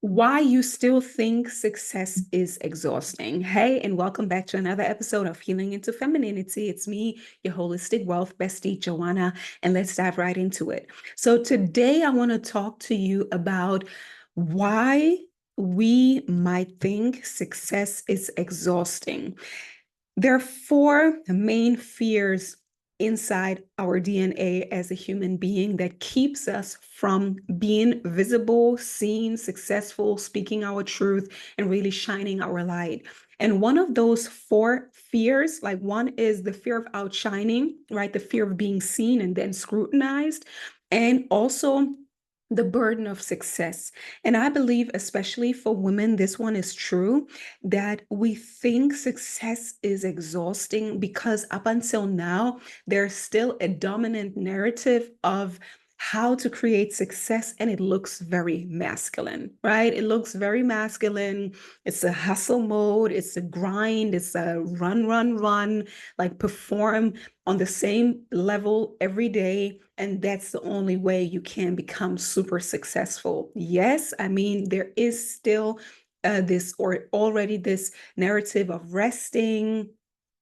Why you still think success is exhausting. Hey, and welcome back to another episode of Healing into Femininity. It's me, your holistic wealth bestie, Joanna, and let's dive right into it. So, today I want to talk to you about why we might think success is exhausting. There are four main fears inside our DNA as a human being that keeps us from being visible, seen, successful, speaking our truth, and really shining our light. And one of those four fears, like one is the fear of outshining, right? The fear of being seen and then scrutinized. And also the burden of success. And I believe, especially for women, this one is true that we think success is exhausting because up until now, there's still a dominant narrative of how to create success, and it looks very masculine, right? It looks very masculine. It's a hustle mode, it's a grind, it's a run, run, run, like perform on the same level every day. And that's the only way you can become super successful. Yes, I mean, there is still this or already this narrative of resting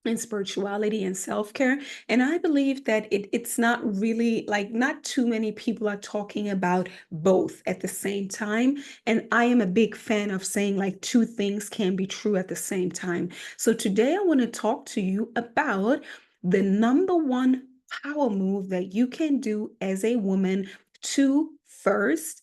and spirituality and self-care. And I believe that it's not really like not too many people are talking about both at the same time. And I am a big fan of saying like two things can be true at the same time. So today I want to talk to you about the number one power move that you can do as a woman to first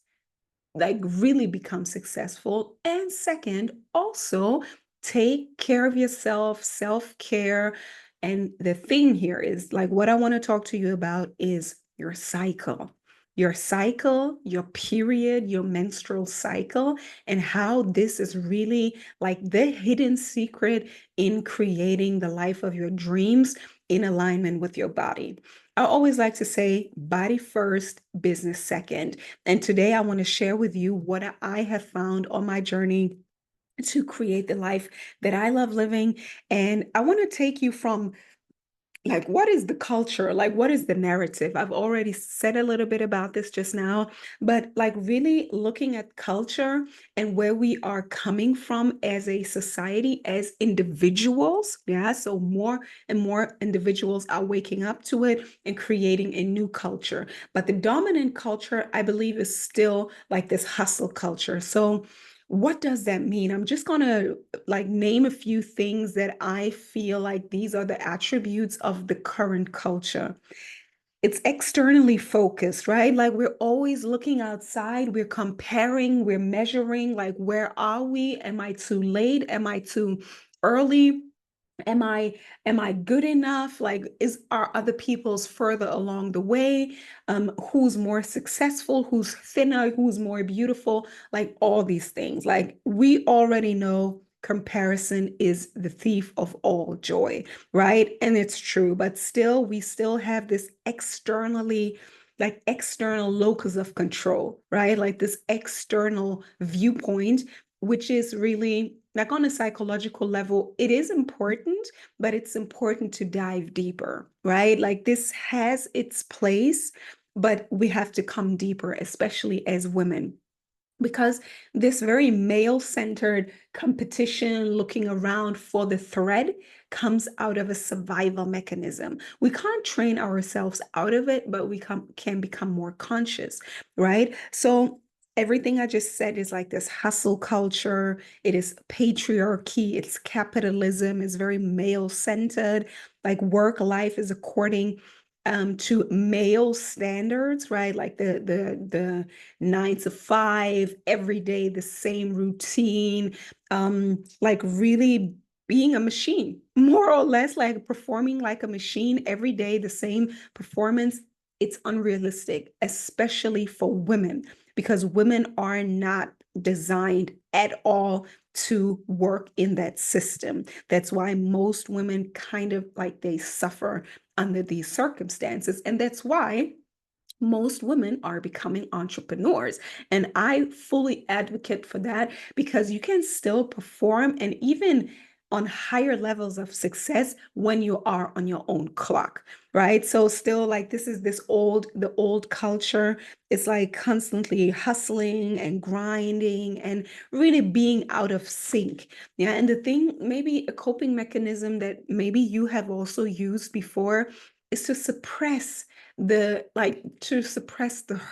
like really become successful. And second, also take care of yourself, self-care. And the thing here is like what I want to talk to you about is your cycle, your period, your menstrual cycle, and how this is really like the hidden secret in creating the life of your dreams in alignment with your body. I always like to say body first, business second. And today I want to share with you what I have found on my journey to create the life that I love living. And I want to take you from like, what is the culture? Like, what is the narrative? I've already said a little bit about this just now, but like really looking at culture and where we are coming from as a society, as individuals. Yeah. So more and more individuals are waking up to it and creating a new culture. But the dominant culture, I believe, is still like this hustle culture. So what does that mean? I'm just going to like name a few things that I feel like these are the attributes of the current culture. It's externally focused, right? Like we're always looking outside, we're comparing, we're measuring, like where are we? Am I too late? Am I too early? Am I good enough? Like, are other people's further along the way? Who's more successful? Who's thinner? Who's more beautiful? Like all these things. Like we already know comparison is the thief of all joy, right? And it's true, but still, we still have this external locus of control, right? Like this external viewpoint, which is really like on a psychological level, it is important, but it's important to dive deeper, right? Like this has its place, but we have to come deeper, especially as women. Because this very male centered competition, looking around for the thread, comes out of a survival mechanism. We can't train ourselves out of it, but can become more conscious, right? So, everything I just said is like this hustle culture, it is patriarchy, it's capitalism, it's very male centered. Like work life is according to male standards, right? Like the 9 to 5, every day, the same routine, like really being a machine, more or less like performing like a machine every day, the same performance. It's unrealistic, especially for women, because women are not designed at all to work in that system. That's why most women kind of like they suffer under these circumstances. And that's why most women are becoming entrepreneurs. And I fully advocate for that because you can still perform and even on higher levels of success when you are on your own clock, right? So still like the old culture. It's like constantly hustling and grinding and really being out of sync. Yeah. And the thing, maybe a coping mechanism that maybe you have also used before is to suppress the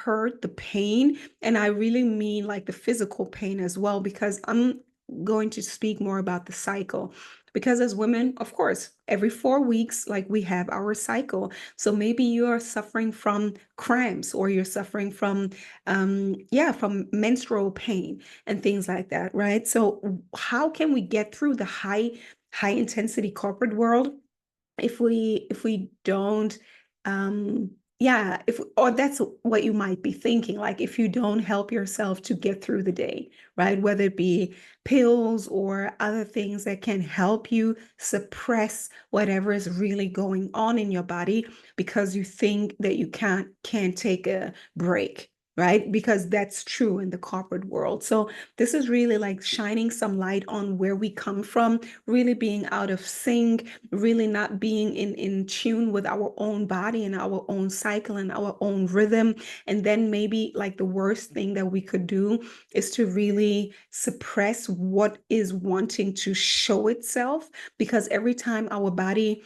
hurt, the pain. And I really mean like the physical pain as well, because I'm going to speak more about the cycle. Because as women, of course, every 4 weeks, like we have our cycle. So maybe you are suffering from cramps, or you're suffering from menstrual pain and things like that, right? So how can we get through the high intensity corporate world if we don't yeah if or that's what you might be thinking, like if you don't help yourself to get through the day, right? Whether it be pills or other things that can help you suppress whatever is really going on in your body, because you think that you can't take a break, right? Because that's true in the corporate world. So this is really like shining some light on where we come from, really being out of sync, really not being in tune with our own body and our own cycle and our own rhythm. And then maybe like the worst thing that we could do is to really suppress what is wanting to show itself, because every time our body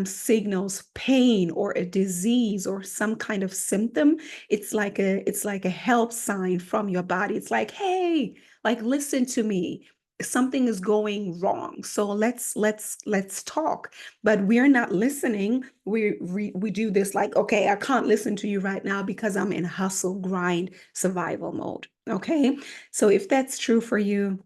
signals pain or a disease or some kind of symptom, it's like a help sign from your body. It's like, hey, like listen to me, something is going wrong, so let's talk. But we're not listening. We do this like, okay, I can't listen to you right now because I'm in hustle grind survival mode. Okay, so if that's true for you,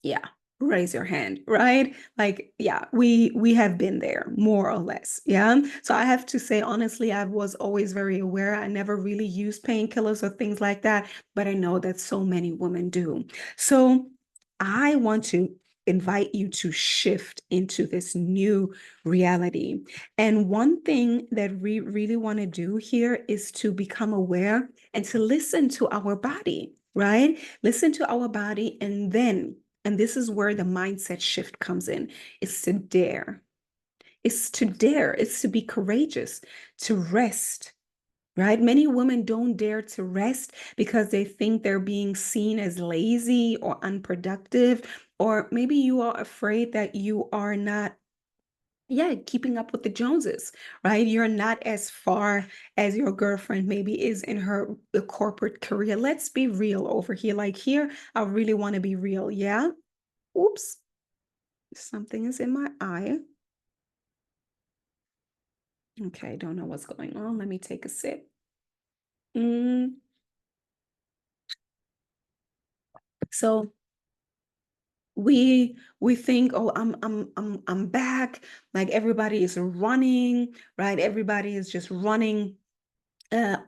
yeah, raise your hand, right? Like, yeah, we have been there more or less. Yeah. So I have to say honestly, I was always very aware. I never really used painkillers or things like that, but I know that so many women do. So I want to invite you to shift into this new reality. And one thing that we really want to do here is to become aware and to listen to our body, right? Listen to our body, and then, and this is where the mindset shift comes in, is to dare. It's to dare. It's to be courageous, to rest, right? Many women don't dare to rest because they think they're being seen as lazy or unproductive, or maybe you are afraid that you are not, yeah, keeping up with the Joneses, right? You're not as far as your girlfriend maybe is in her the corporate career. Let's be real over here. Like here, I really want to be real. Yeah. Oops, something is in my eye. Okay, don't know what's going on. Let me take a sip. Mm, so we think, oh, I'm back. Like everybody is running, right? Everybody is just running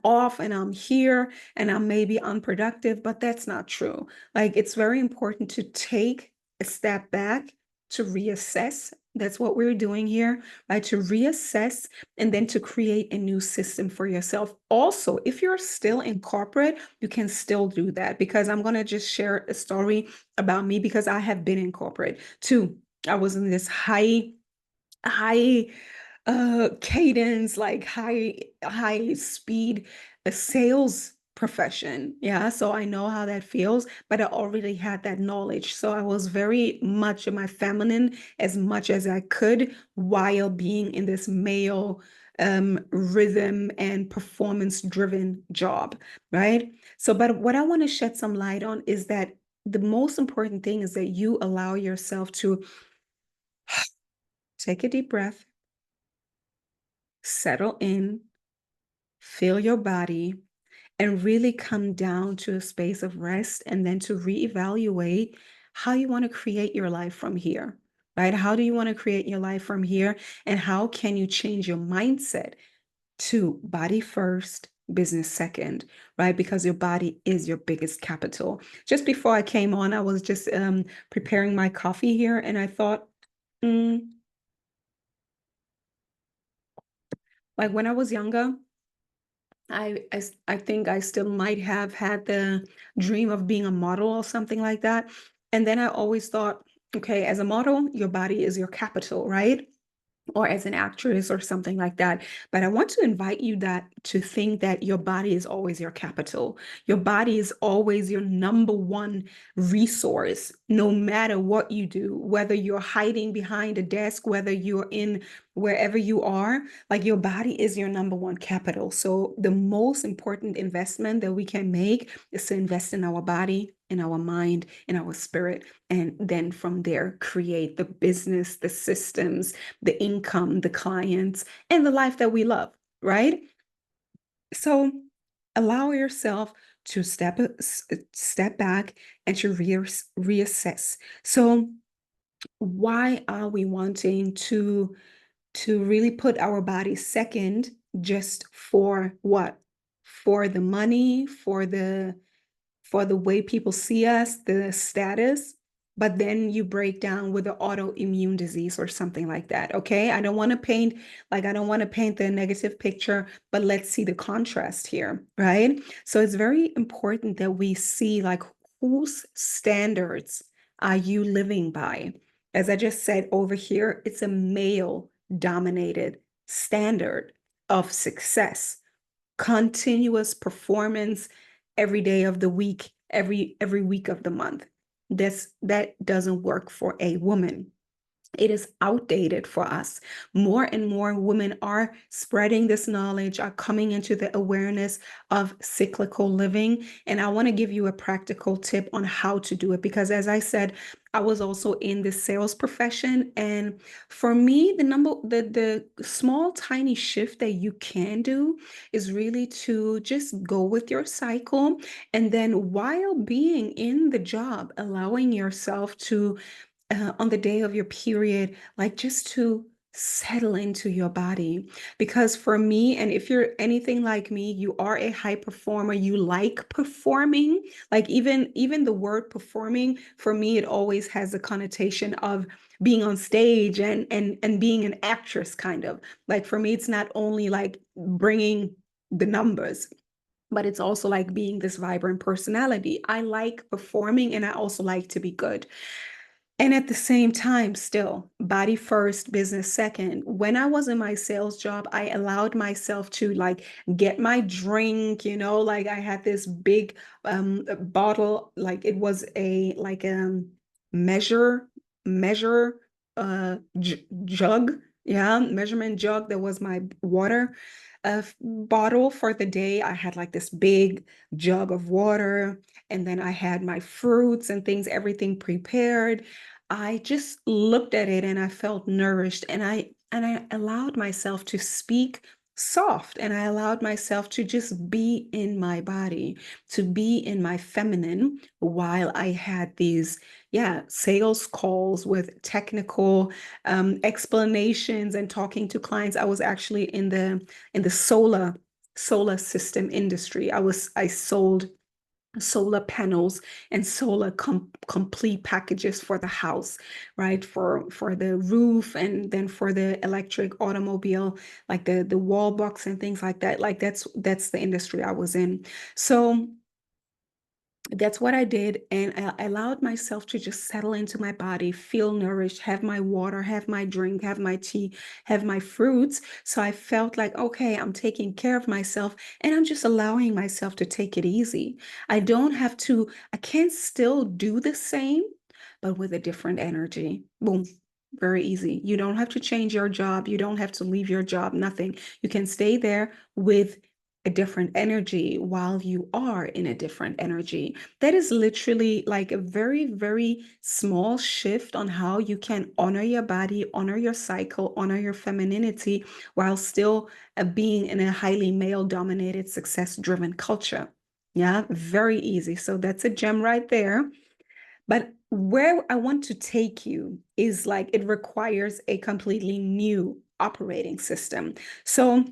off, and I'm here and I'm maybe unproductive, but that's not true. Like it's very important to take a step back, to reassess. That's what we're doing here, right? To reassess and then to create a new system for yourself. Also, if you're still in corporate, you can still do that, because I'm going to just share a story about me, because I have been in corporate too. I was in this high cadence, like high speed sales profession. Yeah, so I know how that feels, but I already had that knowledge, so I was very much in my feminine as much as I could, while being in this male rhythm and performance driven job, right? So but what I want to shed some light on is that the most important thing is that you allow yourself to take a deep breath, settle in, feel your body, and really come down to a space of rest, and then to reevaluate how you want to create your life from here, right? How do you want to create your life from here? And how can you change your mindset to body first, business second, right? Because your body is your biggest capital. Just before I came on, I was just preparing my coffee here, and I thought, mm, like when I was younger, I think I still might have had the dream of being a model or something like that. And then I always thought, Okay, as a model, your body is your capital, right? Or as an actress or something like that. But I want to invite you that to think that your body is always your capital. Your body is always your number one resource, no matter what you do, whether you're hiding behind a desk, whether you're in wherever you are, like your body is your number one capital. So the most important investment that we can make is to invest in our body, in our mind, in our spirit, and then from there create the business, the systems, the income, the clients, and the life that we love, right? So allow yourself to step back and to reassess. So why are we wanting to really put our body second just for what? For the money, for the way people see us, the status, but then you break down with an autoimmune disease or something like that. Okay. I don't want to paint the negative picture, but let's see the contrast here, right? So it's very important that we see like whose standards are you living by? As I just said over here, it's a male dominated standard of success, continuous performance every day of the week, every week of the month. That doesn't work for a woman. It is outdated for us. More and more women are spreading this knowledge, are coming into the awareness of cyclical living. And I want to give you a practical tip on how to do it because, as I said, I was also in the sales profession. And for me, the small, tiny shift that you can do is really to just go with your cycle. And then while being in the job, allowing yourself to on the day of your period, like just to settle into your body. Because for me, and if you're anything like me, you are a high performer, you like performing, like even the word performing, for me, it always has a connotation of being on stage and being an actress kind of. Like for me, it's not only like bringing the numbers, but it's also like being this vibrant personality. I like performing and I also like to be good. And at the same time, still, body first, business second. When I was in my sales job, I allowed myself to like get my drink, like I had this big bottle, like it was a like measure, measure jug. Yeah, measurement jug. That was my water bottle for the day. I had like this big jug of water, and then I had my fruits and things, everything prepared. I just looked at it and I felt nourished, and I allowed myself to speak soft, and I allowed myself to just be in my body, to be in my feminine while I had these, yeah, sales calls with technical explanations and talking to clients. I was actually in the solar system industry. I sold solar panels and complete packages for the house, right? For the roof and then for the electric automobile, like the wall box and things like that. Like that's the industry I was in. So that's what I did. And I allowed myself to just settle into my body, feel nourished, have my water, have my drink, have my tea, have my fruits. So I felt like, okay, I'm taking care of myself and I'm just allowing myself to take it easy. I can still do the same, but with a different energy. Boom. Very easy. You don't have to change your job. You don't have to leave your job, nothing. You can stay there with a different energy while you are in a different energy. That is literally like a very, very small shift on how you can honor your body, honor your cycle, honor your femininity while still being in a highly male dominated, success driven culture. Yeah, very easy. So that's a gem right there. But where I want to take you is like it requires a completely new operating system. So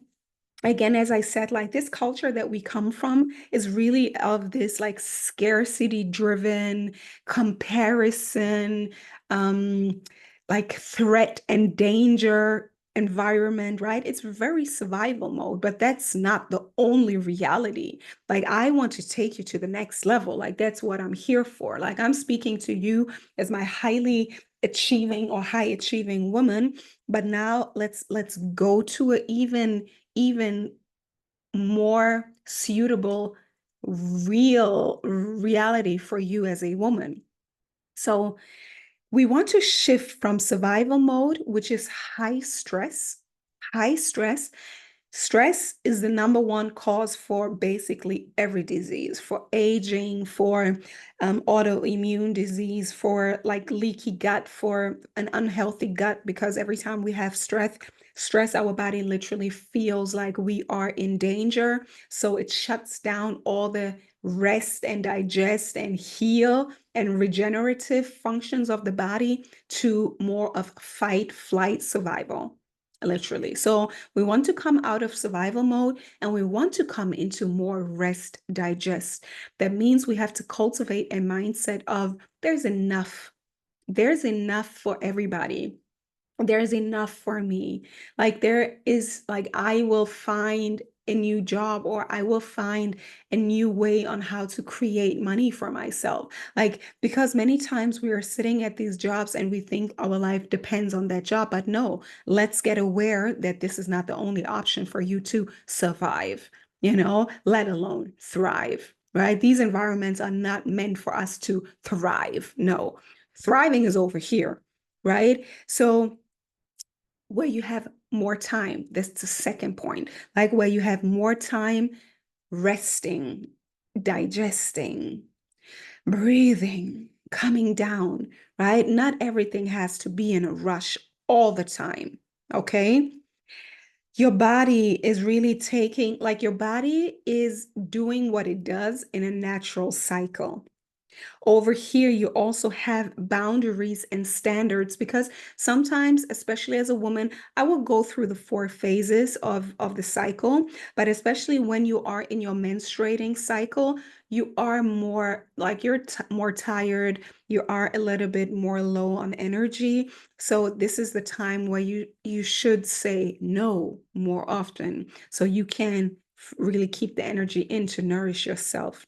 again, as I said, like this culture that we come from is really of this like scarcity driven comparison, um, like threat and danger environment, right? It's very survival mode, but that's not the only reality. Like, I want to take you to the next level. Like, that's what I'm here for. Like, I'm speaking to you as my highly achieving or high achieving woman. But now let's go to an even more suitable real reality for you as a woman. So we want to shift from survival mode, which is high stress. High stress. Stress is the number one cause for basically every disease, for aging, for autoimmune disease, for like leaky gut, for an unhealthy gut, because every time we have stress, our body literally feels like we are in danger. So it shuts down all the rest and digest and heal and regenerative functions of the body to more of fight, flight, survival, literally. So we want to come out of survival mode and we want to come into more rest, digest. That means we have to cultivate a mindset of there's enough. There's enough for everybody. There's enough for me. Like there is, like, I will find a new job or I will find a new way on how to create money for myself. Like, because many times we are sitting at these jobs and we think our life depends on that job. But no, let's get aware that this is not the only option for you to survive, let alone thrive, right? These environments are not meant for us to thrive. No, thriving is over here, right? So where you have more time. That's the second point. Like where you have more time resting, digesting, breathing, coming down, right? Not everything has to be in a rush all the time. Okay. Your body is really your body is doing what it does in a natural cycle. Over here, you also have boundaries and standards because sometimes, especially as a woman, I will go through the 4 phases of the cycle, but especially when you are in your menstruating cycle, you are more like more tired, you are a little bit more low on energy. So this is the time where you should say no more often so you can really keep the energy in to nourish yourself.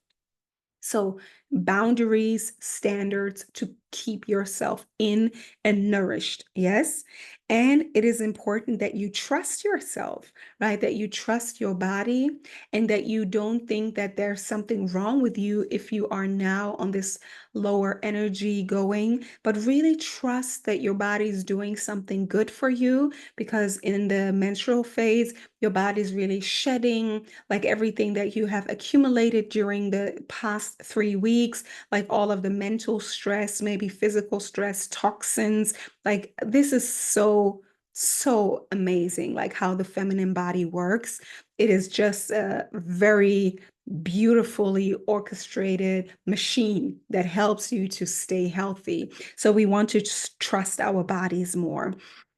So, boundaries, standards to keep yourself in and nourished. Yes. And it is important that you trust yourself, right? That you trust your body and that you don't think that there's something wrong with you if you are now on this lower energy going, but really trust that your body is doing something good for you because in the menstrual phase, your body is really shedding like everything that you have accumulated during the past 3 weeks, like all of the mental stress, maybe physical stress, toxins. Like this is so amazing, like how the feminine body works. It is just a very beautifully orchestrated machine that helps you to stay healthy. So we want to trust our bodies more.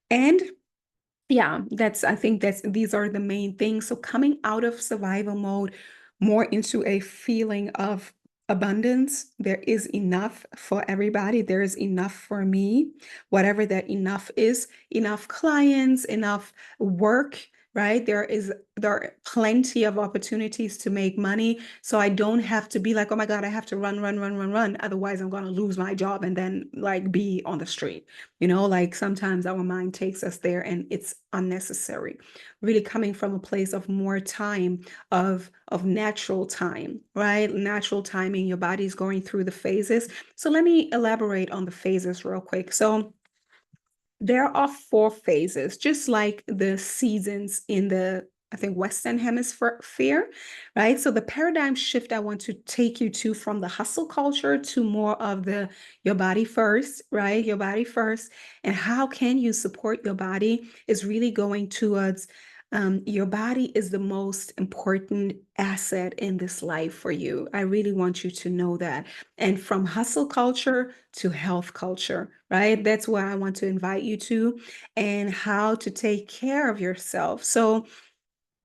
And yeah, I think these are the main things. So coming out of survival mode more into a feeling of abundance. There is enough for everybody. There is enough for me, whatever that enough is, enough clients, enough work, right? There are plenty of opportunities to make money. So I don't have to be like, oh my God, I have to run, run, run, run, run. Otherwise, I'm going to lose my job and then like be on the street. Like sometimes our mind takes us there and it's unnecessary. Really coming from a place of more time, of natural time, right? Natural timing, your body's going through the phases. So let me elaborate on the phases real quick. So there are 4 phases, just like the seasons in the, I think, Western Hemisphere, right? So the paradigm shift I want to take you to from the hustle culture to more of the your body first, right? Your body first. And how can you support your body is really going towards your body is the most important asset in this life for you. I really want you to know that. And from hustle culture to health culture, right? That's where I want to invite you to and how to take care of yourself. So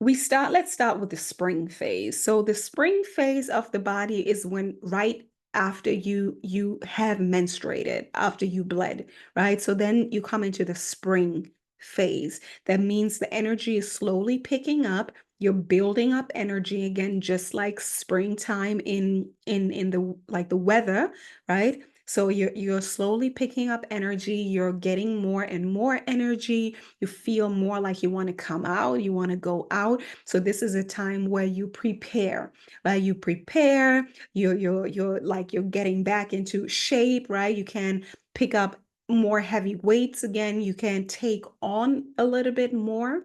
let's start with the spring phase. So the spring phase of the body is when right after you have menstruated, after you bled, right? So then you come into the spring phase. That means the energy is slowly picking up. You're building up energy again, just like springtime in the like the weather, right? So you're slowly picking up energy, you're getting more and more energy, you feel more like you want to come out, you want to go out. So this is a time where you prepare, right? You prepare, you're like you're getting back into shape, right? You can pick up more heavy weights again, you can take on a little bit more.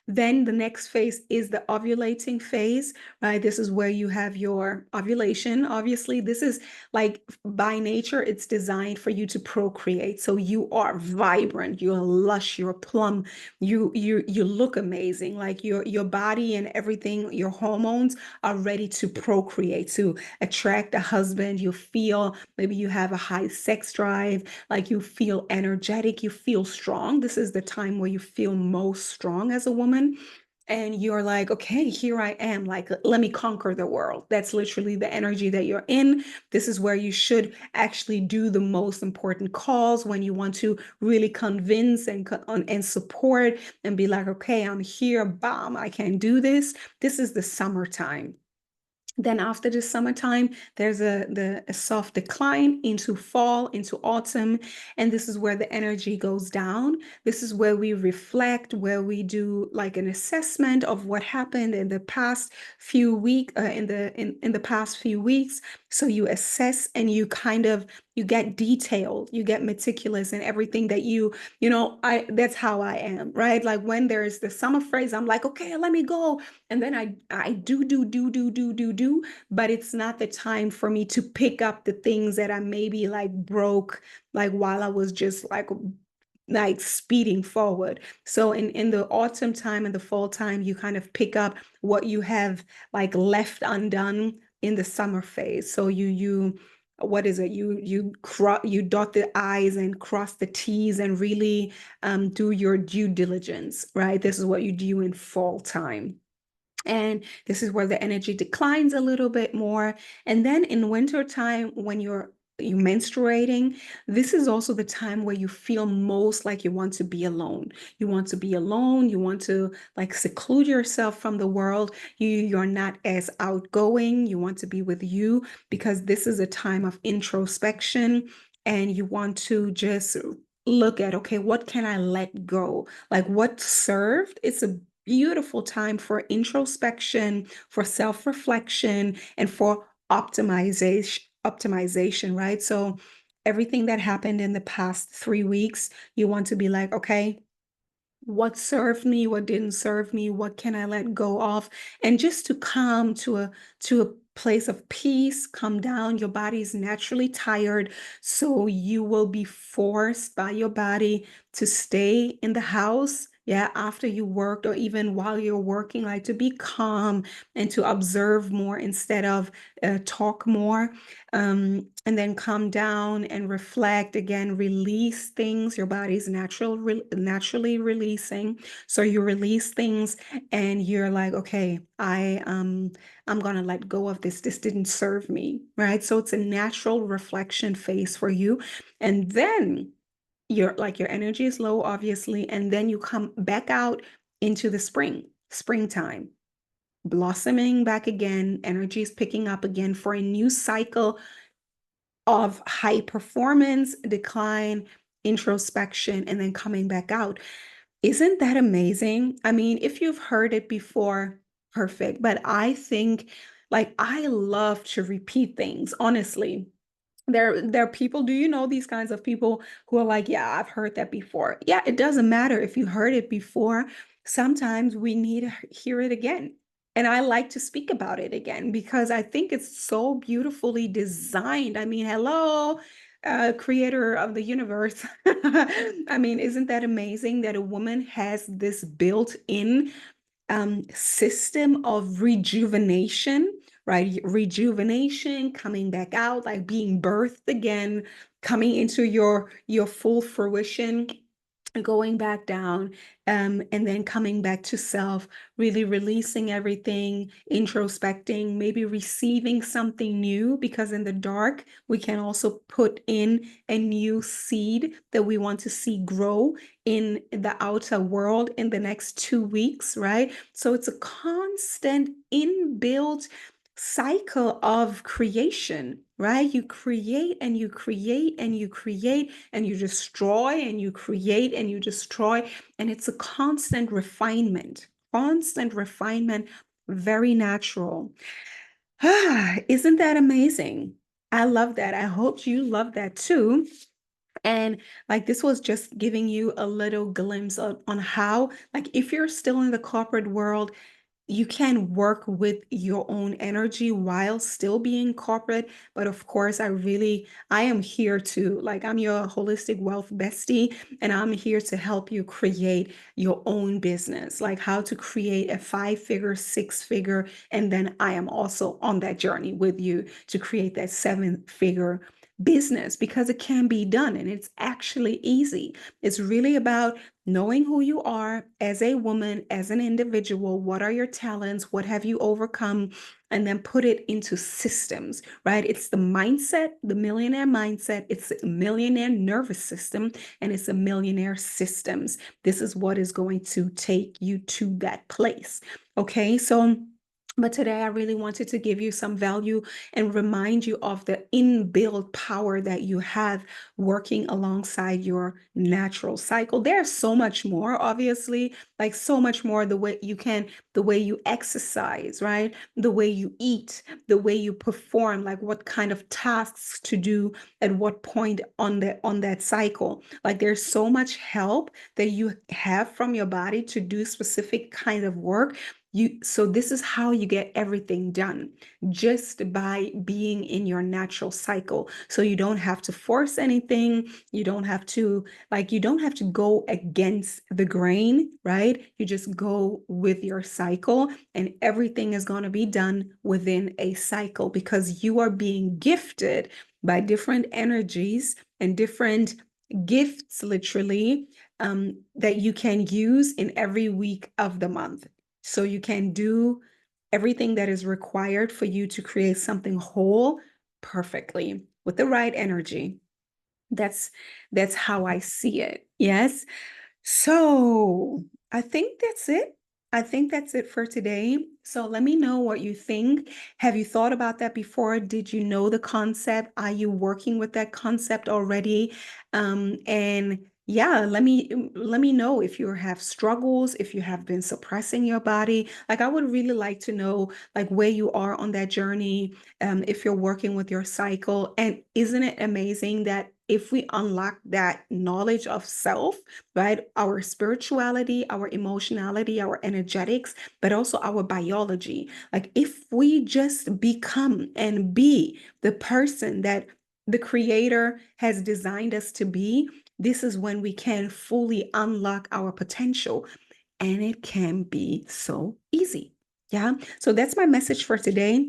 Then the next phase is the ovulating phase, right? This is where you have your ovulation. Obviously, this is like by nature, it's designed for you to procreate. So you are vibrant, you're lush, you're plump, you look amazing. Like your body and everything, your hormones are ready to procreate, to attract a husband. You feel maybe you have a high sex drive, like you feel energetic, you feel strong. This is the time where you feel most strong as a woman. And you're like, okay, here I am. Like, let me conquer the world. That's literally the energy that you're in. This is where you should actually do the most important calls when you want to really convince and support and be like, okay, I'm here, bam, I can do this. This is the summertime. Then after the summertime, there's a soft decline into fall, into autumn, and this is where the energy goes down. This is where we reflect, where we do like an assessment of what happened in the past few week in the past few weeks. So you assess and you kind of you get detailed, you get meticulous in everything that I that's how I am, right? Like when there's the summer phrase, I'm like, okay, let me go. And then I do, but it's not the time for me to pick up the things that I maybe like broke, like while I was just like speeding forward. So in the autumn time and the fall time, you kind of pick up what you have like left undone in the summer phase. So you what is it? You dot the I's and cross the T's and really do your due diligence, right? This is what you do in fall time. And this is where the energy declines a little bit more. And then in winter time, when you menstruating, this is also the time where you feel most like you want to be alone. You want to be alone. You want to like seclude yourself from the world. You're not as outgoing. You want to be with you because this is a time of introspection and you want to just look at, okay, what can I let go? Like what served? It's a beautiful time for introspection, for self-reflection, and for optimization, right? So everything that happened in the past 3 weeks, you want to be like, okay, what served me, what didn't serve me, what can I let go of, and just to come to a place of peace, come down. Your body is naturally tired, so you will be forced by your body to stay in the house. Yeah, after you worked or even while you're working, like to be calm and to observe more instead of talk more. And then come down and reflect again, release things. Your body's naturally releasing. So you release things and you're like, okay, I'm gonna let go of this. This didn't serve me, right? So it's a natural reflection phase for you. And then your energy is low, obviously, and then you come back out into the springtime, blossoming back again, energy is picking up again for a new cycle of high performance, decline, introspection, and then coming back out. Isn't that amazing? I mean, if you've heard it before, perfect. But I think like I love to repeat things, honestly. There are people, do you know these kinds of people who are like, yeah, I've heard that before. Yeah, it doesn't matter if you heard it before. Sometimes we need to hear it again. And I like to speak about it again because I think it's so beautifully designed. I mean, hello, creator of the universe. I mean, isn't that amazing that a woman has this built-in system of rejuvenation, right? Rejuvenation, coming back out, like being birthed again, coming into your full fruition, going back down, and then coming back to self, really releasing everything, introspecting, maybe receiving something new, because in the dark, we can also put in a new seed that we want to see grow in the outer world in the next 2 weeks, right? So it's a constant inbuilt cycle of creation, right? You create and you create and you create and you destroy and you create and you destroy. And it's a constant refinement, very natural. Isn't that amazing? I love that. I hope you love that too. And like this was just giving you a little glimpse on how, like, if you're still in the corporate world, you can work with your own energy while still being corporate. But of course, I am here to, like, I'm your holistic wealth bestie, and I'm here to help you create your own business, like how to create a 5-figure, 6-figure. And then I am also on that journey with you to create that 7-figure business because it can be done and it's actually easy. It's really about knowing who you are as a woman, as an individual. What are your talents? What have you overcome? And then put it into systems, right? It's the mindset, the millionaire mindset. It's a millionaire nervous system, and it's a millionaire systems. This is what is going to take you to that place. Okay, so but today I really wanted to give you some value and remind you of the inbuilt power that you have working alongside your natural cycle. There's so much more, obviously, like so much more, the way you exercise, right? The way you eat, the way you perform, like what kind of tasks to do at what point on that cycle. Like there's so much help that you have from your body to do specific kind of work. So this is how you get everything done, just by being in your natural cycle. So you don't have to force anything. You don't have to go against the grain, right? You just go with your cycle, and everything is going to be done within a cycle because you are being gifted by different energies and different gifts, literally, that you can use in every week of the month. So you can do everything that is required for you to create something whole perfectly with the right energy. That's that's how I see it. Yes. So I think that's it. I think that's it for today. So let me know what you think. Have you thought about that before? Did you know the concept? Are you working with that concept already? And yeah, let me know if you have struggles, if you have been suppressing your body. Like I would really like to know like where you are on that journey, if you're working with your cycle. And isn't it amazing that if we unlock that knowledge of self, right? Our spirituality, our emotionality, our energetics, but also our biology. Like if we just become and be the person that the creator has designed us to be, this is when we can fully unlock our potential. And it can be so easy. Yeah. So that's my message for today.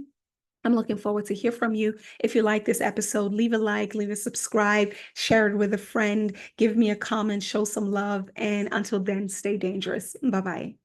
I'm looking forward to hear from you. If you like this episode, leave a like, leave a subscribe, share it with a friend, give me a comment, show some love. And until then, stay dangerous. Bye-bye.